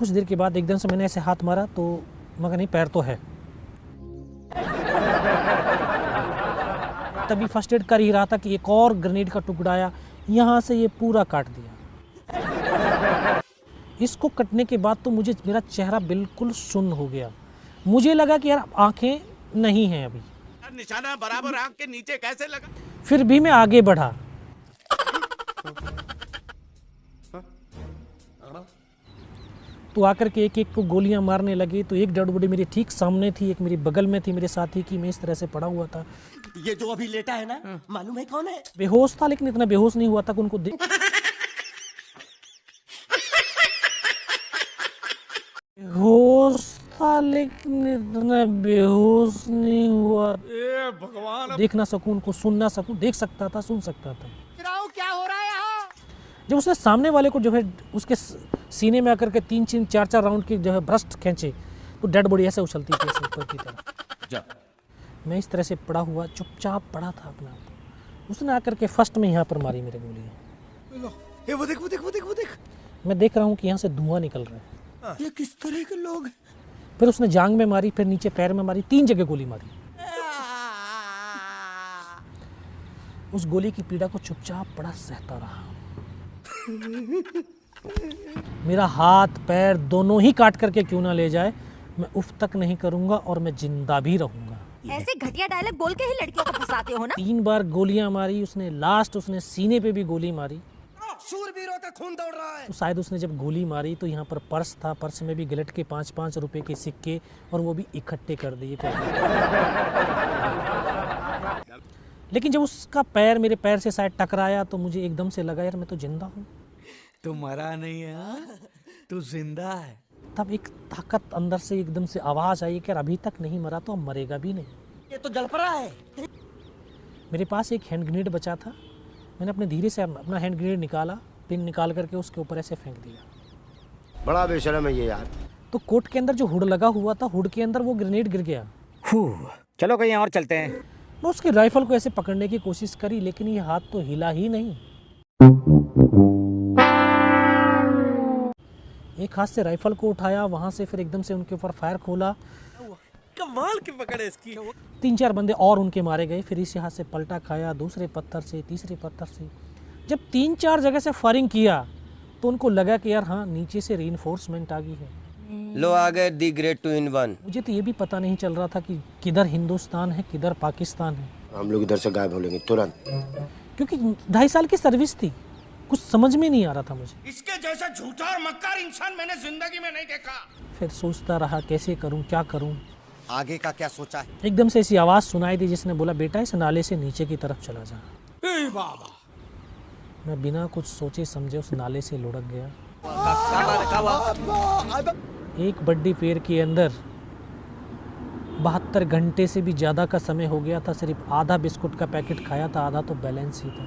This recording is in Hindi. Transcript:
कुछ देर के बाद एकदम से मैंने ऐसे हाथ मारा तो मगर नहीं, पैर तो है। तभी फर्स्ट एड कर ही रहा था कि एक और ग्रेनेड का टुकड़ा आया, यहाँ से ये पूरा काट दिया। इसको कटने के बाद तो मेरा चेहरा बिल्कुल सुन्न हो गया। मुझे लगा कि यार आंखें नहीं हैं अभी। निशाना बराबर आंख के नीचे कैसे लगा? फिर भी मैं आगे बढ़ा। तो आकर के एक एक को गोलियां मारने लगे। तो एक डेड बॉडी मेरी ठीक सामने थी, एक मेरी बगल में थी मेरे साथी की। मैं इस तरह से पड़ा हुआ था। ये जो अभी लेटा है ना, मालूम है कौन है? बेहोश था, लेकिन इतना बेहोश नहीं हुआ था कि उनको बेहोश था लेकिन इतना बेहोश नहीं हुआ। भगवान, देख ना सकूं उनको, सुन ना सकूं, देख सकता था, सुन सकता था। क्या हो रहा है यहाँ? जब उसने सामने वाले को जो है उसके सीने में आकर के 3-3, 4-4 राउंड की जो है ब्रस्ट खींचे तो डेड बॉडी ऐसे उछलती थी ऐसे ऊपर की तरफ। मैं इस तरह से पड़ा हुआ चुपचाप पड़ा था अपने आप। उसने आकर के फर्स्ट में यहाँ पर मारी मेरे गोली। वो देख, वो देख, वो देख, वो देख। मैं देख रहा हूँ कि यहाँ से धुआं निकल रहा है। ये किस तरह के लोग हैं? फिर उसने जांग में मारी, फिर नीचे पैर में मारी, 3 जगह गोली मारी। उस गोली की पीड़ा को चुपचाप पड़ा सहता रहा। मेरा हाथ पैर दोनों ही काट करके क्यों ना ले जाए, मैं उफ तक नहीं करूंगा और मैं जिंदा भी रहूंगा। ऐसे घटिया डायलॉग बोल के ही लड़कियों को फंसाते हो ना। 3 बार गोलियां मारी उसने, लास्ट उसने सीने पे भी गोली मारी। शूरवीरों का खून दौड़ रहा है। तो शायद उसने जब गोली मारी तो यहाँ पर पर्स था, पर्स में भी गिलट के 5-5 रुपए के सिक्के, और वो भी इकट्ठे कर दिए थे। लेकिन जब उसका पैर मेरे पैर से शायद टकराया तो मुझे एकदम से लगा यार मैं तो जिंदा हूँ। तू मरा नहीं है, तू जिंदा है। तब एक ताकत अंदर से एकदम से आवाज आई कि यार अभी तक नहीं मरा तो अब मरेगा भी नहीं। ये तो जल पड़ा है। मेरे पास एक हैंड ग्रेनेड बचा था। मैंने अपने धीरे से अपना हैंड ग्रेनेड निकाला, पिन निकाल करके उसके ऊपर ऐसे फेंक दिया। बड़ा बेशर्म है ये यार। तो कोट के अंदर जो हुड लगा हुआ था, हुड के अंदर वो ग्रेनेड गिर गया। चलो कहीं और चलते हैं। मैं उसकी राइफल को ऐसे पकड़ने की कोशिश करी, लेकिन ये हाथ तो हिला ही नहीं। एक हाथ से राइफल को उठाया, वहां से फिर एकदम से उनके ऊपर फायर खोला। कमाल की पकड़ है इसकी। 3-4 बंदे और उनके मारे गए। फिर इस हाथ से पलटा खाया, दूसरे पत्थर से, तीसरे पत्थर से। जब 3-4 जगह से फायरिंग किया तो उनको लगा कि यार हाँ नीचे से रीइंफोर्समेंट आ गई है। लो आ गए दी ग्रेट 2 in 1। मुझे तो ये भी पता नहीं चल रहा था कि किधर हिंदुस्तान है किधर पाकिस्तान है। हम लोग इधर से गायब हो लेंगे तुरंत, क्योंकि 2.5 साल की सर्विस थी, कुछ समझ में नहीं आ रहा था मुझे। इसके जैसा झूठा और मक्कार इंसान मैंने जिंदगी में नहीं देखा। फिर सोचता रहा कैसे करूं, क्या करूं। आगे का क्या सोचा है? एकदम से ऐसी आवाज सुनाई दी जिसने बोला बेटा इस नाले से नीचे की तरफ चला जा। बाबा, मैं बिना कुछ सोचे समझे उस नाले से लुढ़क गया। एक बड्डी पेड़ के अंदर 72 घंटे से भी ज्यादा का समय हो गया था। सिर्फ आधा बिस्कुट का पैकेट खाया था, आधा तो बैलेंस ही था।